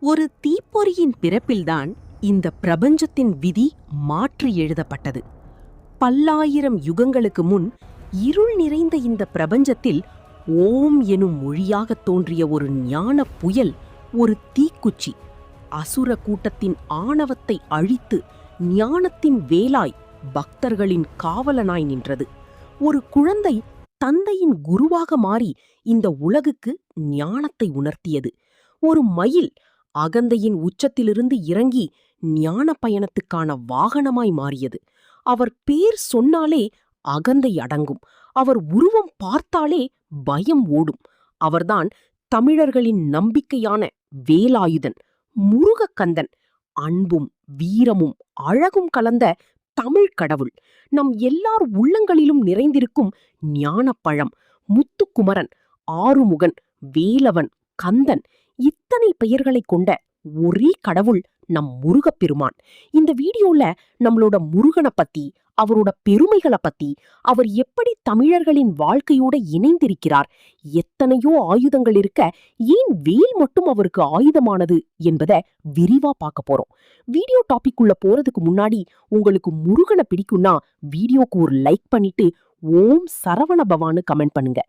ஒரு தீப்பொறியின் பிறப்பில்தான் இந்த பிரபஞ்சத்தின் விதி மாற்றி எழுதப்பட்டது. பல்லாயிரம் யுகங்களுக்கு முன் இருள் நிறைந்த இந்த பிரபஞ்சத்தில் ஓம் எனும் மொழியாகத் தோன்றிய ஒரு ஞான புயல், ஒரு தீக்குச்சி, அசுர கூட்டத்தின் ஆணவத்தை அழித்து ஞானத்தின் வேலாய் பக்தர்களின் காவலனாய் நின்றது. ஒரு குழந்தை தந்தையின் குருவாக மாறி இந்த உலகுக்கு ஞானத்தை உணர்த்தியது. ஒரு மயில் அகந்தையின் உச்சத்திலிருந்து இறங்கி ஞான பயணத்துக்கான வாகனமாய் மாறியது. அவர் பேர் சொன்னாலே அகந்தை அடங்கும். அவர் உருவம் பார்த்தாலே பயம் ஓடும். அவர்தான் தமிழர்களின் நம்பிக்கையான வேலாயுதன், முருகக்கந்தன். அன்பும் வீரமும் அழகும் கலந்த தமிழ் கடவுள், நம் எல்லார் உள்ளங்களிலும் நிறைந்திருக்கும் ஞானப்பழம். முத்துக்குமரன், ஆறுமுகன், வேலவன், கந்தன், இத்தனை பெயர்களைக் கொண்ட ஒரே கடவுள் நம் முருகப்பெருமான். இந்த வீடியோல நம்மளோட முருகனை பத்தி, அவரோட பெருமைகளை பத்தி, அவர் எப்படி தமிழர்களின் வாழ்க்கையோட இணைந்திருக்கிறார், எத்தனையோ ஆயுதங்கள் இருக்க ஏன் வேல் மட்டும் அவருக்கு ஆயுதமானது என்பதை விரிவா பார்க்க போறோம். வீடியோ டாபிக் உள்ள போறதுக்கு முன்னாடி உங்களுக்கு முருகனை பிடிக்கும்னா வீடியோக்கு ஒரு லைக் பண்ணிட்டு ஓம் சரவண பவான்னு கமெண்ட் பண்ணுங்க.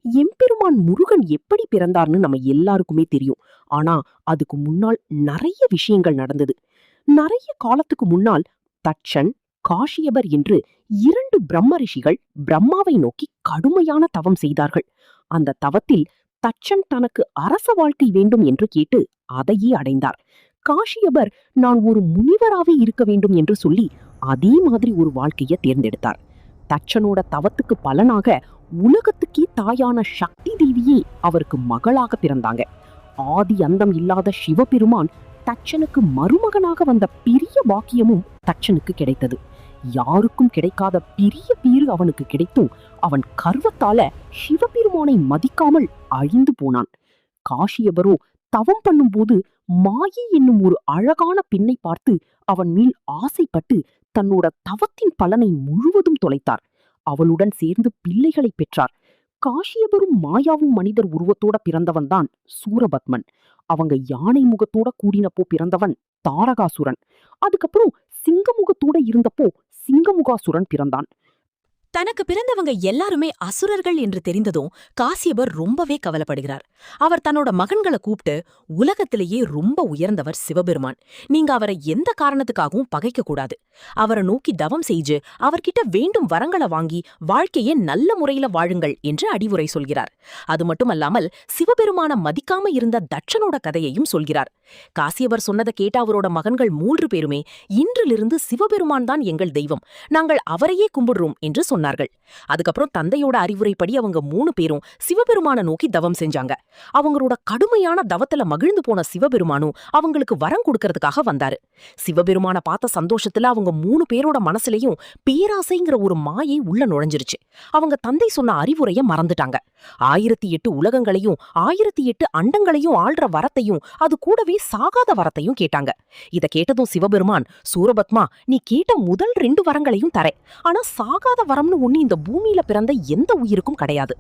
எம்பெருமான் முருகன் எப்படி பிறந்தார்னு நம்ம எல்லாருக்குமே தெரியும். ஆனா அதுக்கு முன்னால் நிறைய விஷயங்கள் நடந்தது. நிறைய காலத்துக்கு முன்னால் தட்சன், காஷியபர் என்று 2 பிரம்ம ரிஷிகள் பிரம்மாவை நோக்கி கடுமையான தவம் செய்தார்கள். அந்த தவத்தில் தட்சன் தனக்கு அரச வாழ்க்கை வேண்டும் என்று கேட்டு அதையே அடைந்தார். காஷியபர் நான் ஒரு முனிவராவே இருக்க வேண்டும் என்று சொல்லி அதே மாதிரி ஒரு வாழ்க்கையை தேர்ந்தெடுத்தார். தட்சனோட தவத்துக்கு பலனாக உலகத்துக்கே தாயான சக்தி தேவியே அவருக்கு மகளாக பிறந்தாங்க. ஆதி அந்தம் இல்லாத சிவபெருமான் தட்சனுக்கு மருமகனாக வந்த பெரிய பாக்கியமும் தட்சனுக்கு கிடைத்தது. யாருக்கும் கிடைக்காத பெரிய பேரு அவனுக்கு கிடைத்தும் அவன் கர்வத்தால சிவபெருமானை மதிக்காமல் அழிந்து போனான். காஷியபரோ தவம் பண்ணும்போது மாயை என்னும் ஒரு அழகான பெண்ணை பார்த்து அவன் மேல் ஆசைப்பட்டு தன்னோட தவத்தின் பலனை முழுவதும் தொலைத்தார். அவளுடன் சேர்ந்து பிள்ளைகளை பெற்றார். காஷியபரும் மாயாவும் மனிதர் உருவத்தோட பிறந்தவன் தான் சூரபத்மன். அவங்க யானை முகத்தோட கூடினப்போ பிறந்தவன் தாரகாசுரன். அதுக்கப்புறம் சிங்கமுகத்தோட இருந்தப்போ சிங்கமுகாசுரன் பிறந்தான். தனக்கு பிறந்தவங்க எல்லாருமே அசுரர்கள் என்று தெரிந்ததும் காசியபர் ரொம்பவே கவலைப்படுகிறார். அவர் தன்னோட மகன்களை கூப்பிட்டு, உலகத்திலேயே ரொம்ப உயர்ந்தவர் சிவபெருமான், நீங்க அவரை எந்த காரணத்துக்காகவும் பகைக்க கூடாது. அவரை நோக்கி தவம் செய்து அவர்கிட்ட வேண்டும் வரங்களை வாங்கி வாழ்க்கையே நல்ல முறையில வாழுங்கள் என்று அறிவுரை சொல்கிறார். அது மட்டுமல்லாமல் சிவபெருமான மதிக்காம இருந்த தட்சனோட கதையையும் சொல்கிறார். காசியபர் சொன்னதை கேட்ட அவரோட மகன்கள் 3 பேருமே இன்றிலிருந்து சிவபெருமான் தான் எங்கள் தெய்வம், நாங்கள் அவரையே கும்பிடுறோம் என்று சொன்னார்கள். அதுக்கப்புறம் தந்தையோட அறிவுரைப்படி அவங்க 3 பேரும் சிவபெருமான நோக்கி தவம் செஞ்சாங்க. அவங்களோட கடுமையான தவத்துல மகிழ்ந்து போன சிவபெருமானும் அவங்களுக்கு வரம் கொடுக்கறதுக்காக வந்தாரு. சிவபெருமான பார்த்த சந்தோஷத்துல அவங்க 3 பேரோட மனசுலயும் பேராசைங்கிற ஒரு மாயை உள்ள நுழைஞ்சிருச்சு. அவங்க தந்தை சொன்ன அறிவுரைய மறந்துட்டாங்க. 1008 உலகங்களையும் 1008 அண்டங்களையும் ஆள்ற வரத்தையும் அது கூடவே சாகாத வரத்தையும் கேட்டாங்க. இத கேட்டதும் சிவபெருமான், சூரபத்மா, நீ கேட்ட முதல் 2 வரங்களையும் தரேன், ஆனா சாகாத வரம்னு ஒண்ணு இந்த பூமியில பிறந்த எந்த உயிருக்கும் கிடையாது.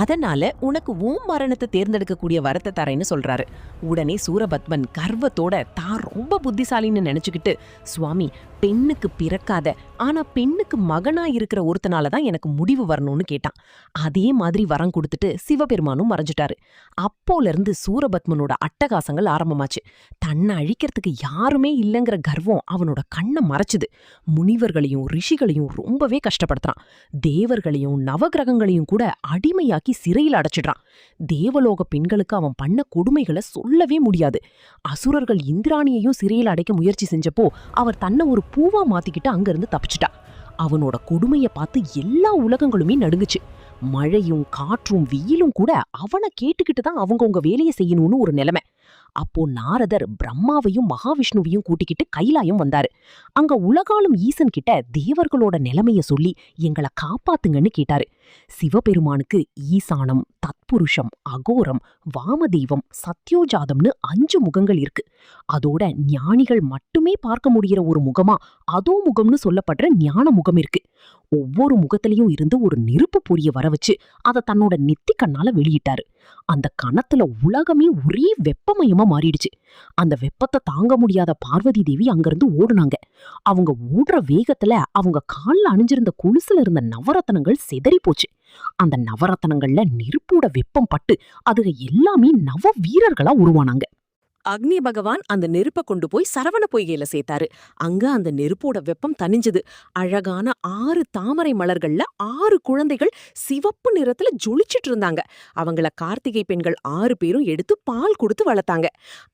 அதனால உனக்கு ஓம் மரணத்தை தேர்ந்தெடுக்கக்கூடிய வரத்தை தரேன்னு சொல்றாரு. உடனே சூரபத்மன் கர்வத்தோட தான் ரொம்ப புத்திசாலின்னு நினைச்சுக்கிட்டு, சுவாமி, பெண்ணுக்கு பிறக்காத ஆனா பெண்ணுக்கு மகனா இருக்கிற ஒருத்தனாலதான் எனக்கு முடிவு வரணும்னு கேட்டான். அதே மாதிரி வரம் கொடுத்துட்டு சிவபெருமானும் மறைஞ்சிட்டாரு. அப்போல இருந்து சூரபத்மனோட அட்டகாசங்கள் ஆரம்பமாச்சு. தன்னை அழிக்கிறதுக்கு யாருமே இல்லைங்கிற கர்வம் அவனோட கண்ணை மறைச்சுது. முனிவர்களையும் ரிஷிகளையும் ரொம்பவே கஷ்டப்படுத்துறான். தேவர்களையும் நவகிரகங்களையும் கூட அடிமையாக்கி சிறையில் அடைச்சிடுறான். தேவலோக பெண்களுக்கு அவன் பண்ண கொடுமைகளை சொல்லவே முடியாது. அசுரர்கள் இந்திராணியையும் சிறையில் அடைக்க முயற்சி செஞ்சப்போ அவர் தன்னை ஒரு பூவா மாத்திக்கிட்டு அங்கிருந்து தப்பிச்சிட்டா. அவனோட கொடுமைய பார்த்து எல்லா உலகங்களுமே நடுங்குச்சு. மழையும் காற்றும் வெயிலும் கூட அவனை கேட்டுக்கிட்டு தான் அவங்கவுங்க வேலையை செய்யணும்னு ஒரு நிலைமை. அப்போ நாரதர் பிரம்மாவையும் மகாவிஷ்ணுவையும் கூட்டிக்கிட்டு கைலாயம் வந்தாரு. அங்க உலகாலும் ஈசன் கிட்ட தேவர்களோட நிலைமைய சொல்லி எங்களை காப்பாத்துங்கன்னு கேட்டாரு. சிவபெருமானுக்கு ஈசானம், தத்புருஷம், அகோரம், வாமதெய்வம், சத்யோஜாதம்னு 5 முகங்கள் இருக்கு. அதோட ஞானிகள் மட்டுமே பார்க்க முடிகிற ஒரு முகமா அதோ முகம்னு சொல்லப்படுற ஞான முகம் இருக்கு. ஒவ்வொரு முகத்திலையும் இருந்து ஒரு நெருப்பு பொரிய வர வச்சு அதை தன்னோட நெத்தி கண்ணால வெளியிட்டாரு. அந்த கணத்துல உலகமே ஒரே வெப்பமயமா மாறிடுச்சு. அந்த வெப்பத்தை தாங்க முடியாத பார்வதி தேவி அங்கிருந்து ஓடுனாங்க. அவங்க ஓடுற வேகத்துல அவங்க கால்ல அணிஞ்சிருந்த கொலுசுல இருந்த நவரத்தனங்கள் சிதறி போச்சு. அந்த நவரத்தனங்கள்ல நெருப்போட வெப்பம் பட்டு அதுக எல்லாமே நவ வீரர்களா உருவானாங்க. அக்னி பகவான் அந்த நெருப்ப கொண்டு போய் சரவண பொய்கையில சேர்த்தாரு. அங்க அந்த நெருப்போட வெப்பம் தணிஞ்சது. அழகான 6 தாமரை மலர்கள்ல 6 குழந்தைகள் சிவப்பு நிறத்துல ஜொலிச்சிட்டு இருந்தாங்க. அவங்கள கார்த்திகை பெண்கள் 6 பேரும் எடுத்து பால் கொடுத்து வளர்த்தாங்க.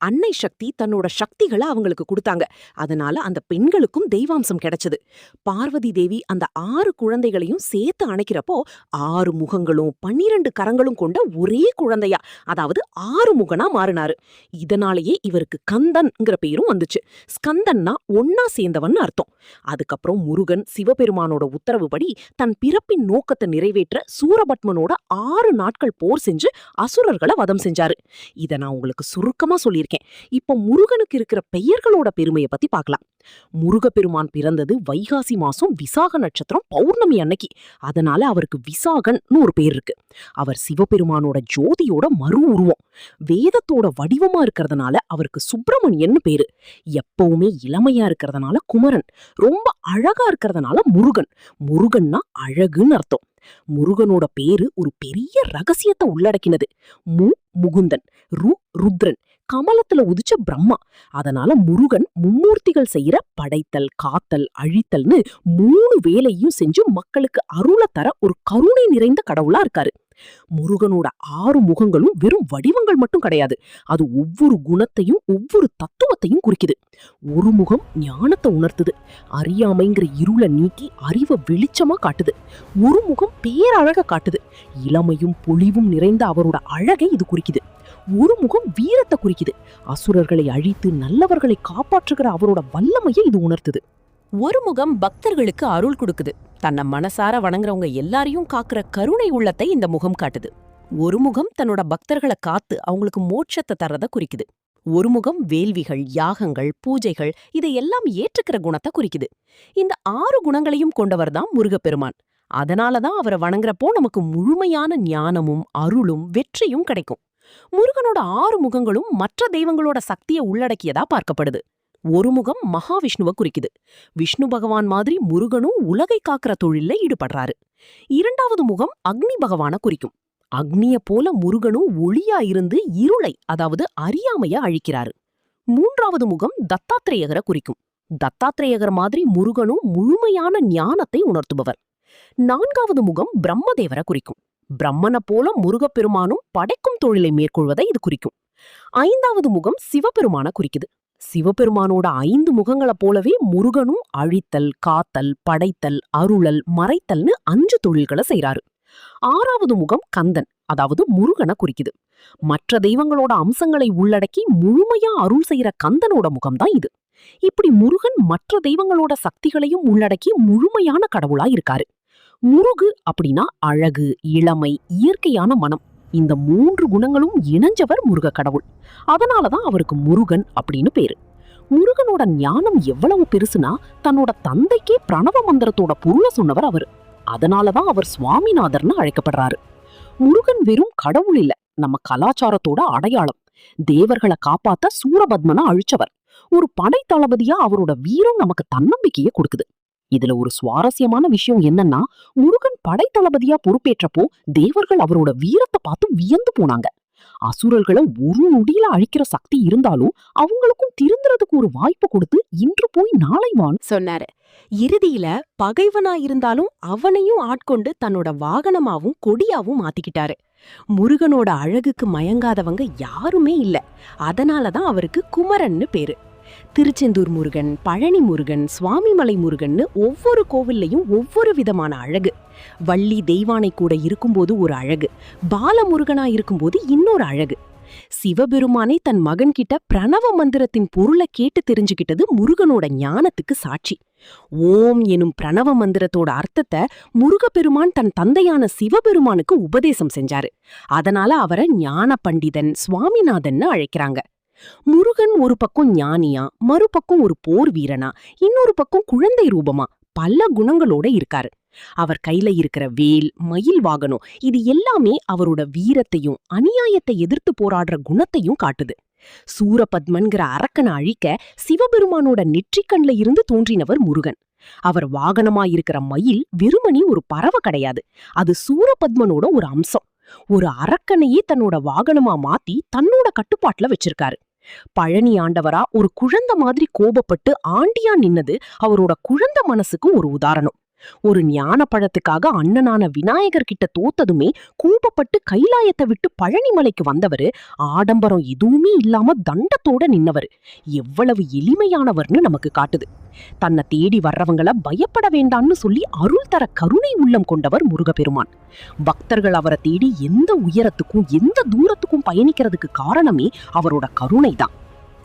அன்னை சக்தி தன்னோட சக்திகளை அவங்களுக்கு கொடுத்தாங்க. அதனால அந்த பெண்களுக்கும் தெய்வாம்சம் கிடைச்சது. பார்வதி தேவி அந்த 6 குழந்தைகளையும் சேர்த்து அணைக்கிறப்போ 6 முகங்களும் 12 கரங்களும் கொண்ட ஒரே குழந்தையா, அதாவது 6 முகனா மாறினாரு. இதனால இவருக்கு கந்தன்ங்கிற பேரும் வந்துச்சு. ஸ்கந்தன்னா ஒன்னா சேர்ந்தவன் அர்த்தம். அதுக்கப்புறம் முருகன் சிவபெருமானோட உத்தரவுப்படி தன் பிறப்பின் நோக்கத்தை நிறைவேற்ற சூரபத்மனோட 6 நாட்கள் போர் செஞ்சு அசுரர்களை வதம் செஞ்சாரு. இத நான் உங்களுக்கு சுருக்கமா சொல்லியிருக்கேன். இப்ப முருகனுக்கு இருக்கிற பெயர்களோட பெருமையை பத்தி பார்க்கலாம். முருகப்பெருமான் பிறந்தது வைகாசி மாசம் விசாக நட்சத்திரம் பௌர்ணமி அன்னைக்கு. அதனால அவருக்கு விசாகன்னு ஒரு பேர் இருக்கு. அவர் சிவபெருமானோட ஜோதியோட மறு உருவம். வேதத்தோட வடிவமா இருக்கிறதுனால அவருக்கு சுப்பிரமணியன்னு பேரு. எப்பவுமே இளமையா இருக்கிறதுனால குமரன். ரொம்ப அழகா இருக்கிறதுனால முருகன். முருகன்னா அழகுன்னு அர்த்தம். முருகனோட பேரு ஒரு பெரிய ரகசியத்தை உள்ளடக்கினது. முகுந்தன், ருத்ரன், கமலத்துல உதிச்ச பிரம்மா. அதனால முருகன் மும்மூர்த்திகள் செய்யற படைத்தல், காத்தல், அழித்தல்னு 3 வேலையும் செஞ்சு மக்களுக்கு அருளை தர ஒரு கருணை நிறைந்த கடவுளா இருக்காரு. முருகனோட 6 முகங்களும் வெறும் வடிவங்கள் மட்டும் கிடையாது. அது ஒவ்வொரு குணத்தையும் ஒவ்வொரு தத்துவத்தையும் குறிக்குது. ஒரு முகம் ஞானத்தை உணர்த்துது. அறியாமைங்கிற இருளை நீக்கி அறிவை வெளிச்சமா காட்டுது. ஒரு முகம் பேரழக காட்டுது. இளமையும் பொலிவும் நிறைந்த அவரோட அழகை இது குறிக்குது. ஒரு முகம் வீரத்தை குறிக்குது. அசுரர்களை அழித்து நல்லவர்களை காப்பாற்றுகிற அவரோட வல்லமையை இது உணர்த்துது. ஒரு முகம் பக்தர்களுக்கு அருள் கொடுக்குது. தன்னை மனசார வணங்குறவங்க எல்லாரையும் காக்குற கருணை உள்ளத்தை இந்த முகம் காட்டுது. ஒரு முகம் தன்னோட பக்தர்களை காத்து அவங்களுக்கு மோட்சத்தை தர்றத குறிக்குது. ஒரு முகம் வேள்விகள், யாகங்கள், பூஜைகள் இதையெல்லாம் ஏற்றுக்கிற குணத்தை குறிக்குது. இந்த 6 குணங்களையும் கொண்டவர் தான் முருகப்பெருமான். அதனாலதான் அவரை வணங்குறப்போ நமக்கு முழுமையான ஞானமும் அருளும் வெற்றியும் கிடைக்கும். முருகனோட 6 முகங்களும் மற்ற தெய்வங்களோட சக்தியை உள்ளடக்கியதா பார்க்கப்படுது. ஒரு முகம் மகாவிஷ்ணுவை குறிக்குது. விஷ்ணு பகவான் மாதிரி முருகனும் உலகை காக்கிற தொழில்ல ஈடுபடுறாரு. 2வது முகம் அக்னி பகவான குறிக்கும். அக்னிய போல முருகனும் ஒளியா இருந்து இருளை, அதாவது அறியாமைய அழிக்கிறாரு. 3வது முகம் தத்தாத்ரேயகரை குறிக்கும். தத்தாத்ரேயகர் மாதிரி முருகனும் முழுமையான ஞானத்தை உணர்த்துபவர். 4வது முகம் பிரம்மதேவரை குறிக்கும். பிரம்மனை போல முருகப்பெருமானும் படைக்கும் தொழிலை மேற்கொள்வதை இது குறிக்கும். 5வது முகம் சிவபெருமான குறிக்குது. சிவபெருமானோட 5 முகங்களை போலவே முருகனும் அழித்தல், காத்தல், படைத்தல், அருளல், மறைத்தல்னு 5 தொழில்களை செய்றாரு. 6வது முகம் கந்தன், அதாவது முருகனை குறிக்குது. மற்ற தெய்வங்களோட அம்சங்களை உள்ளடக்கி முழுமையா அருள் செய்யற கந்தனோட முகம்தான் இது. இப்படி முருகன் மற்ற தெய்வங்களோட சக்திகளையும் உள்ளடக்கி முழுமையான கடவுளா இருக்காரு. முருகு அப்படின்னா அழகு, இளமை, இயற்கையான மனம். இந்த 3 குணங்களும் இணைஞ்சவர் முருக கடவுள். அதனாலதான் அவருக்கு முருகன் அப்படின்னு பேரு. முருகனோட ஞானம் எவ்வளவு பெருசுனா தன்னோட தந்தைக்கே பிரணவ மந்திரத்தோட பொருளை சொன்னவர் அவரு. அதனாலதான் அவர் சுவாமிநாதர்னு அழைக்கப்படுறாரு. முருகன் வெறும் கடவுள் இல்ல, நம்ம கலாச்சாரத்தோட அடையாளம். தேவர்களை காப்பாத்த சூரபத்மனை அழிச்சவர். ஒரு படை தளபதியா அவரோட வீரம் நமக்கு தன்னம்பிக்கையை கொடுக்குது. இதுல ஒரு சுவாரஸ்யமான விஷயம் என்னன்னா, முருகன் படை தளபதியா பொறுப்பேற்றப்போ தேவர்கள் அவரோட வீரத்தை பார்த்து வியந்து போனாங்க. அசுரர்களை ஒரு நொடியில அழிக்கிற சக்தி இருந்தாலும் அவங்களுக்கும் திருந்துறதுக்கு ஒரு வாய்ப்பு கொடுத்து இன்று போய் நாளை வான்னு சொன்னாரு. இறுதியில பகைவனா இருந்தாலும் அவனையும் ஆட்கொண்டு தன்னோட வாகனமாவும் கொடியாவும் மாத்திக்கிட்டாரு. முருகனோட அழகுக்கு மயங்காதவங்க யாருமே இல்ல. அதனாலதான் அவருக்கு குமரன்னு பேரு. திருச்செந்தூர் முருகன், பழனி முருகன், சுவாமிமலை முருகன்னு ஒவ்வொரு கோவில்லையும் ஒவ்வொரு விதமான அழகு. வள்ளி தெய்வானை கூட இருக்கும்போது ஒரு அழகு, பாலமுருகனா இருக்கும்போது இன்னொரு அழகு. சிவபெருமானை தன் மகன்கிட்ட பிரணவ மந்திரத்தின் பொருளை கேட்டு தெரிஞ்சுக்கிட்டது முருகனோட ஞானத்துக்கு சாட்சி. ஓம் எனும் பிரணவ மந்திரத்தோட அர்த்தத்தை முருகப்பெருமான் தன் தந்தையான சிவபெருமானுக்கு உபதேசம் செஞ்சாரு. அதனால அவரை ஞான பண்டிதன், சுவாமிநாதன்னு அழைக்கிறாங்க. முருகன் ஒரு பக்கம் ஞானியா, மறுபக்கம் ஒரு போர் வீரனா, இன்னொரு பக்கம் குழந்தை ரூபமா பல குணங்களோட இருக்காரு. அவர் கையில இருக்கிற வேல், மயில் வாகனம் இது எல்லாமே அவரோட வீரத்தையும் அநியாயத்தை எதிர்த்து போராடுற குணத்தையும் காட்டுது. சூரபத்மன்கிற அரக்கனை அழிக்க சிவபெருமானோட நெற்றிக்கண்ல இருந்து தோன்றினவர் முருகன். அவர் வாகனமா இருக்கிற மயில் வெறுமனி ஒரு பறவை கிடையாது, அது சூரபத்மனோட ஒரு அம்சம். ஒரு அரக்கனையே தன்னோட வாகனமா மாத்தி தன்னோட கட்டுப்பாட்டுல வச்சிருக்காரு. பழனி ஆண்டவரா ஒரு குழந்தை மாதிரி கோபப்பட்டு ஆண்டியா நின்னது அவரோட குழந்தை மனசுக்கு ஒரு உதாரணம். ஒரு ஞான பழத்துக்காக அண்ணனான விநாயகர் கிட்ட தோத்ததுமே கோபப்பட்டு கைலாயத்தை விட்டு பழனி மலைக்கு வந்தவரு ஆடம்பரம் எதுவுமே இல்லாம தண்டத்தோட நின்னவர். எவ்வளவு எளிமையானவர்னு நமக்கு காட்டுது. தன்னை தேடி வர்றவங்கள பயப்பட வேண்டான்னு சொல்லி அருள் தர கருணை உள்ளம் கொண்டவர் முருகப்பெருமான். பக்தர்கள் அவரை தேடி எந்த உயரத்துக்கும் எந்த தூரத்துக்கும் பயணிக்கிறதுக்கு காரணமே அவரோட கருணை தான்.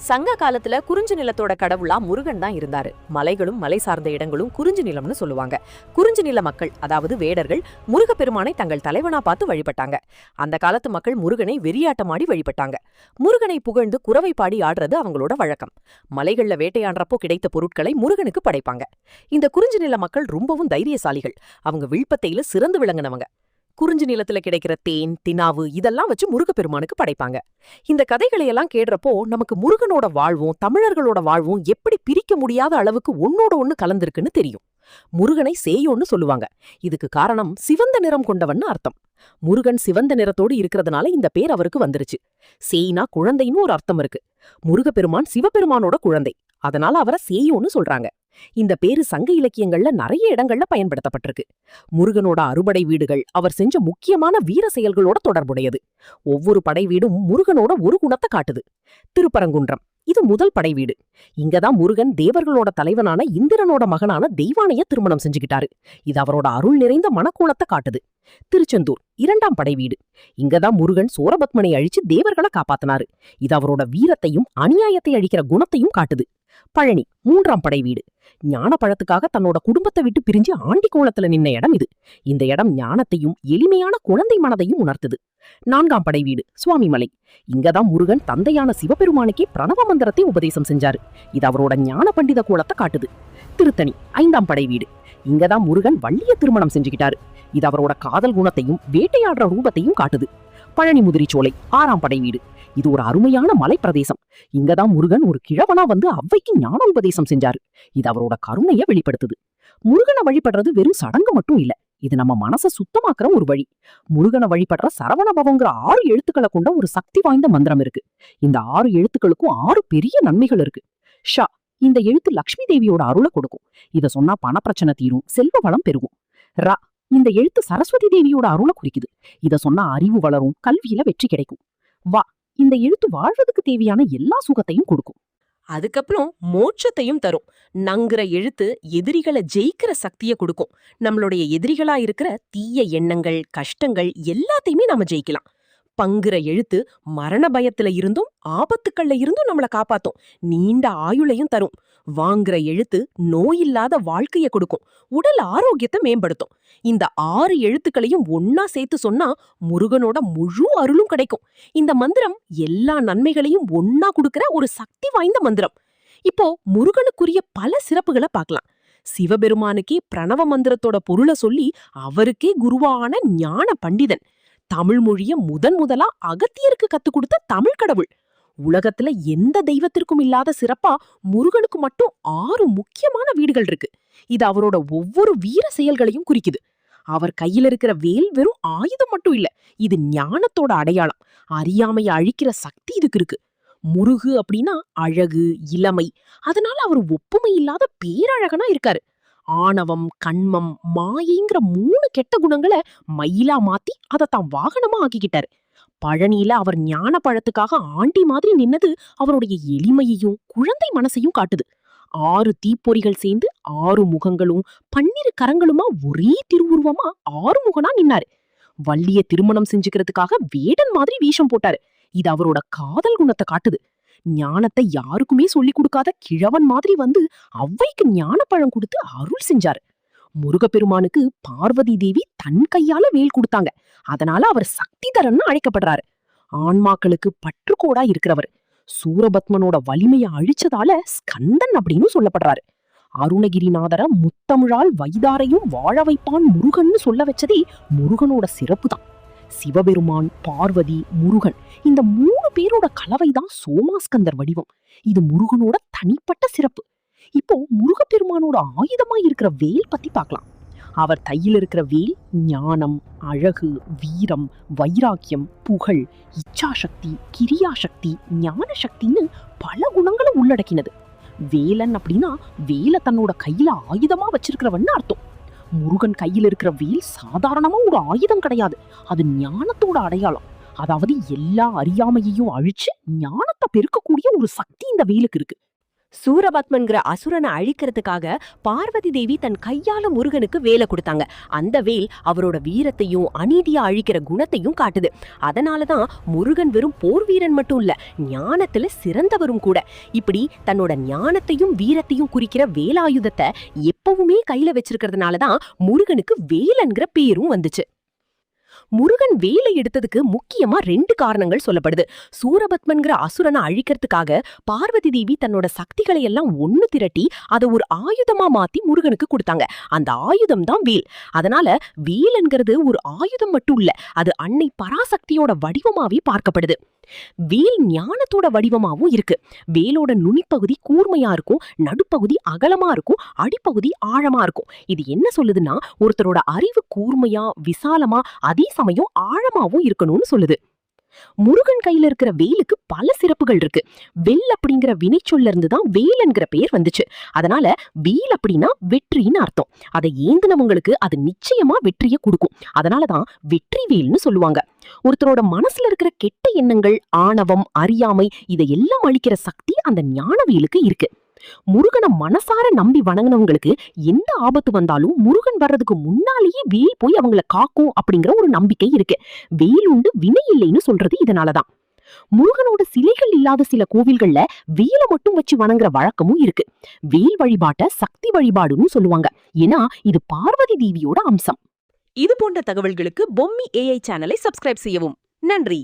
சங்க காலத்துல குறிஞ்சி நிலத்தோட கடவுளா முருகன் தான் இருந்தாரு. மலைகளும் மலை சார்ந்த இடங்களும் குறிஞ்சி நிலம்னு சொல்லுவாங்க. குறிஞ்சி நில மக்கள், அதாவது வேடர்கள், முருகப்பெருமானை தங்கள் தலைவனா பார்த்து வழிபட்டாங்க. அந்த காலத்து மக்கள் முருகனை வெறியாட்டமாடி வழிபட்டாங்க. முருகனை புகழ்ந்து குரவை பாடி ஆடுறது அவங்களோட வழக்கம். மலைகள்ல வேட்டையாடுறப்போ கிடைத்த பொருட்களை முருகனுக்கு படைப்பாங்க. இந்த குறிஞ்சி நில மக்கள் ரொம்பவும் தைரியசாலிகள். அவங்க வில்பத்தையில சிறந்து விளங்கினவங்க. குறிஞ்சி நிலத்துல கிடைக்கிற தேன், தினாவு இதெல்லாம் வச்சு முருகப்பெருமானுக்கு படைப்பாங்க. இந்த கதைகளையெல்லாம் கேடுறப்போ நமக்கு முருகனோட வாழ்வும் தமிழர்களோட வாழ்வும் எப்படி பிரிக்க முடியாத அளவுக்கு ஒன்னோட ஒண்ணு கலந்திருக்குன்னு தெரியும். முருகனை சேயோன்னு சொல்லுவாங்க. இதுக்கு காரணம் சிவந்த நிறம் கொண்டவன்னு அர்த்தம். முருகன் சிவந்த நிறத்தோடு இருக்கிறதுனால இந்த பேர் அவருக்கு வந்துருச்சு. சேய்னா குழந்தைன்னு ஒரு அர்த்தம் இருக்கு. முருகப்பெருமான் சிவபெருமானோட குழந்தை, அதனால அவரை சேயோன்னு சொல்றாங்க. இந்த பேரு சங்க இலக்கியங்கள்ல நிறைய இடங்கள்ல பயன்படுத்தப்பட்டிருக்கு. முருகனோட அறுபடை வீடுகள் அவர் செஞ்ச முக்கியமான வீர செயல்களோட தொடர்புடையது. ஒவ்வொரு படை வீடும் முருகனோட ஒரு குணத்தை காட்டுது. திருப்பரங்குன்றம் இது முதல் படை வீடு. இங்கதான் முருகன் தேவர்களோட தலைவனான இந்திரனோட மகனான தெய்வானைய திருமணம் செஞ்சுக்கிட்டாரு. இது அவரோட அருள் நிறைந்த மனக்கோலத்தை காட்டுது. திருச்செந்தூர் இரண்டாம் படை வீடு. இங்கதான் முருகன் சூரபத்மனை அழிச்சு தேவர்களை காப்பாத்தினாரு. இது அவரோட வீரத்தையும் அநியாயத்தை அழிக்கிற குணத்தையும் காட்டுது. பழனி மூன்றாம் படை வீடு. ஞான பழத்துக்காக தன்னோட குடும்பத்தை விட்டு பிரிஞ்சு ஆண்டி கோலத்துல நின்ன இடம் இது. இந்த இடம் ஞானத்தையும் எளிமையான குழந்தை மனதையும் உணர்த்துது. நான்காம் படை வீடு சுவாமிமலை. இங்கதான் முருகன் தந்தையான சிவபெருமானுக்கே பிரணவ மந்திரத்தை உபதேசம் செஞ்சாரு. இது அவரோட ஞான பண்டித கோலத்தை காட்டுது. திருத்தணி ஐந்தாம் படை வீடு. இங்கதான் முருகன் வள்ளிய திருமணம் செஞ்சுக்கிட்டாரு. இது அவரோட காதல் குணத்தையும் வேட்டையாடுற ரூபத்தையும் காட்டுது. பழனி முதிரிச்சோலை ஆறாம் படை வீடு. இது ஒரு அருமையான மலை பிரதேசம். இங்கதான் முருகன் ஒரு கிழவனா வந்து அவ்வைக்கு ஞான உபதேசம் செஞ்சாரு. இது அவரோட கருணைய வெளிப்படுத்துது. முருகனை வழிபடுறது வெறும் சடங்கு மட்டும் இல்ல, இது நம்ம மனசை சுத்தமாக்குற ஒரு வழி. முருகனை வழிபடுற சரவணபவங்கிற 6 எழுத்துக்களை கொண்ட ஒரு சக்தி வாய்ந்த மந்திரம் இருக்கு. இந்த 6 எழுத்துக்களுக்கும் 6 பெரிய நன்மைகள் இருக்கு. ஷா இந்த எழுத்து லக்ஷ்மி தேவியோட அருளை கொடுக்கும். இத சொன்னா பணப்பிரச்சனை தீரும், செல்வ வளம் பெருகும். ரா இந்த எழுத்து சரஸ்வதி தேவியோட அருளை குறிக்குது. இத சொன்னா அறிவு வளரும், கல்வியில வெற்றி கிடைக்கும். வா இந்த எழுத்து வாழ்வதற்கு தேவையான எல்லா சுகத்தையும் கொடுக்கும். அதுக்கப்புறம் மோட்சத்தையும் தரும். நங்குற எழுத்து எதிரிகளை ஜெயிக்கிற சக்தியை கொடுக்கும். நம்மளுடைய எதிரிகளா இருக்கிற தீய எண்ணங்கள், கஷ்டங்கள் எல்லாத்தையுமே நாம ஜெயிக்கலாம். பங்குற எழுத்து மரண பயத்துல இருந்தும் ஆபத்துக்கள்ல இருந்தும் நம்மளை காப்பாத்தும், நீண்ட ஆயுளையும் தரும். வாங்குற எழுத்து நோயில்லாத வாழ்க்கைய கொடுக்கும், உடல் ஆரோக்கியத்தை மேம்படுத்தும். இந்த 6 எழுத்துக்களையும் ஒன்னா சேர்த்து சொன்னா முருகனோட முழு அருளும் கிடைக்கும். இந்த மந்திரம் எல்லா நன்மைகளையும் ஒன்னா கொடுக்கிற ஒரு சக்தி வாய்ந்த மந்திரம். இப்போ முருகனுக்குரிய பல சிறப்புகளை பார்க்கலாம். சிவபெருமானுக்கே பிரணவ மந்திரத்தோட பொருளை சொல்லி அவருக்கே குருவான ஞான பண்டிதன். தமிழ் மொழிய முதலா அகத்தியருக்கு கத்துக் கொடுத்த தமிழ் கடவுள். உலகத்துல எந்த தெய்வத்திற்கும் இல்லாத சிறப்பா முருகனுக்கு மட்டும் 6 முக்கியமான வீடுகள் இருக்கு. இது அவரோட ஒவ்வொரு வீர செயல்களையும் குறிக்குது. அவர் கையில இருக்கிற வேல் வெறும் ஆயுதம் மட்டும் இல்ல, இது ஞானத்தோட அடையாளம். அறியாமைய அழிக்கிற சக்தி இதுக்கு இருக்கு. முருகு அப்படின்னா அழகு, இளமை. அதனால அவர் ஒப்புமை இல்லாத பேரழகனா இருக்காரு. ஆணவம், கண்மம், மாயைங்கிற 3 கெட்ட குணங்களை மயிலா மாத்தி அதை தான் வாகனமா ஆக்கிக்கிட்டாரு. பழனியில அவர் ஞான பழத்துக்காக ஆண்டி மாதிரி நின்னது அவருடைய எளிமையையும் குழந்தை மனசையும் காட்டுது. 6 தீப்பொறிகள் சேர்ந்து 6 முகங்களும் 12 கரங்களுமா ஒரே திருவுருவமா 6 முகனா நின்னாரு. வள்ளிய திருமணம் செஞ்சுக்கிறதுக்காக வேடன் மாதிரி வேஷம் போட்டாரு. இது அவரோட காதல் குணத்தை காட்டுது. ஞானத்தை யாருக்குமே சொல்லி கொடுக்காத கிழவன் மாதிரி வந்து அவ்வைக்கு ஞான பழம் கொடுத்து அருள் செஞ்சாரு. முருகப்பெருமானுக்கு பார்வதி தேவி தன் கையால வேல் கொடுத்தாங்க. அதனால அவர் சக்திதரன்னு அழைக்கப்படுறாரு. ஆன்மாக்களுக்கு பற்றுக்கோடா இருக்கிறவர். சூரபத்மனோட வலிமையை அழிச்சதால ஸ்கந்தன் அப்படின்னு சொல்லப்படுறாரு. அருணகிரிநாதர முத்தமிழால் வைதாரையும் வாழ வைப்பான் முருகன்னு சொல்ல வச்சதே முருகனோட சிறப்பு தான். சிவபெருமான், பார்வதி, முருகன் இந்த 3 பேரோட கலவைதான் சோமாஸ்கந்தர் வடிவம். இது முருகனோட தனிப்பட்ட சிறப்பு. இப்போ முருகப்பெருமானோட ஆயுதமா இருக்கிற வேல் பத்தி பார்க்கலாம். அவர் கையில் இருக்கிற வேல் ஞானம், அழகு, வீரம், வைராக்கியம், புகழ், இச்சாசக்தி, கிரியாசக்தி, ஞான சக்தின்னு பல குணங்களை உள்ளடக்கினது. வேலன் அப்படின்னா வேலை தன்னோட கையில ஆயுதமா வச்சிருக்கிறவன்னு அர்த்தம். முருகன் கையில் இருக்கிற வேல் சாதாரணமா ஒரு ஆயுதம் கிடையாது, அது ஞானத்தோட அடையாளம். அதாவது எல்லா அறியாமையையும் அழிச்சு ஞானத்தை பெருக்கக்கூடிய ஒரு சக்தி இந்த வேலுக்கு இருக்கு. சூரபத்மன்கிற அசுரனை அழிக்கிறதுக்காக பார்வதி தேவி தன் கையால முருகனுக்கு வேலை கொடுத்தாங்க. அந்த வேல் அவரோட வீரத்தையும் அநீதியா அழிக்கிற குணத்தையும் காட்டுது. அதனாலதான் முருகன் வெறும் போர் வீரன் மட்டும் இல்ல, ஞானத்துல சிறந்தவரும் கூட. இப்படி தன்னோட ஞானத்தையும் வீரத்தையும் குறிக்கிற வேலாயுதத்தை எப்பவுமே கையில வச்சிருக்கிறதுனாலதான் முருகனுக்கு வேலன்கிற பேரும் வந்துச்சு. முருகன் வேலை எடுத்ததுக்கு முக்கியமா 2 காரணங்கள் சொல்லப்படுது. சூரபத்மன்கிற அசுரனை அழிக்கிறதுக்காக பார்வதி தேவி தன்னோட சக்திகளை எல்லாம் ஒண்ணு திரட்டி அதை ஒரு ஆயுதமா மாத்தி முருகனுக்கு கொடுத்தாங்க. அந்த ஆயுதம் தான் வேல். அதனால வேல் என்கிறது ஒரு ஆயுதம் மட்டும் இல்ல, அது அன்னை பராசக்தியோட வடிவமாவே பார்க்கப்படுது. வேல் ஞானத்தோட வடிவமாவும் இருக்கு. வேலோட நுனிப்பகுதி கூர்மையா இருக்கும், நடுப்பகுதி அகலமா இருக்கும், அடிப்பகுதி ஆழமா இருக்கும். இது என்ன சொல்லுதுன்னா ஒருத்தரோட அறிவு கூர்மையா, விசாலமா, அதே சமயம் ஆழமாவும் இருக்கணும்னு சொல்லுது. முருகன் கையில இருக்கிற வேலுக்கு பல சிறப்புகள் இருக்கு. வெல் அப்படிங்கிற வினைச்சொல்ல இருந்துதான் வேல் என்கிற பெயர் வந்துச்சு. அதனால வேல் அப்படின்னா வெற்றின்னு அர்த்தம். அதை ஏந்தினவங்களுக்கு அது நிச்சயமா வெற்றியை கொடுக்கும். அதனாலதான் வெற்றி வேல்னு சொல்லுவாங்க. ஒருத்தரோட மனசுல இருக்கிற கெட்ட எண்ணங்கள், ஆணவம், அறியாமை இதையெல்லாம் அழிக்கிற சக்தி அந்த ஞான வேலுக்கு இருக்கு. முருகனை மனசார நம்பி வணங்கினவங்களுக்கு எந்த ஆபத்து வந்தாலும் முருகன் வர்றதுக்கு முன்னாலேயே வேல் போய் அவங்களை காக்கும் அப்படிங்கிற ஒரு நம்பிக்கை இருக்கு. வேல் உண்டு வினை இல்லைன்னு சொல்றது இதனாலதான். முருகனோட சிலைகள் இல்லாத சில கோவில்கள்ல வேலை மட்டும் வச்சு வணங்குற வழக்கமும் இருக்கு. வேல் வழிபாட்ட சக்தி வழிபாடுன்னு சொல்லுவாங்க. ஏன்னா இது பார்வதி தேவியோட அம்சம். இது போன்ற தகவல்களுக்கு பொம்மி AI சேனலை சப்ஸ்கிரைப் செய்யவும். நன்றி.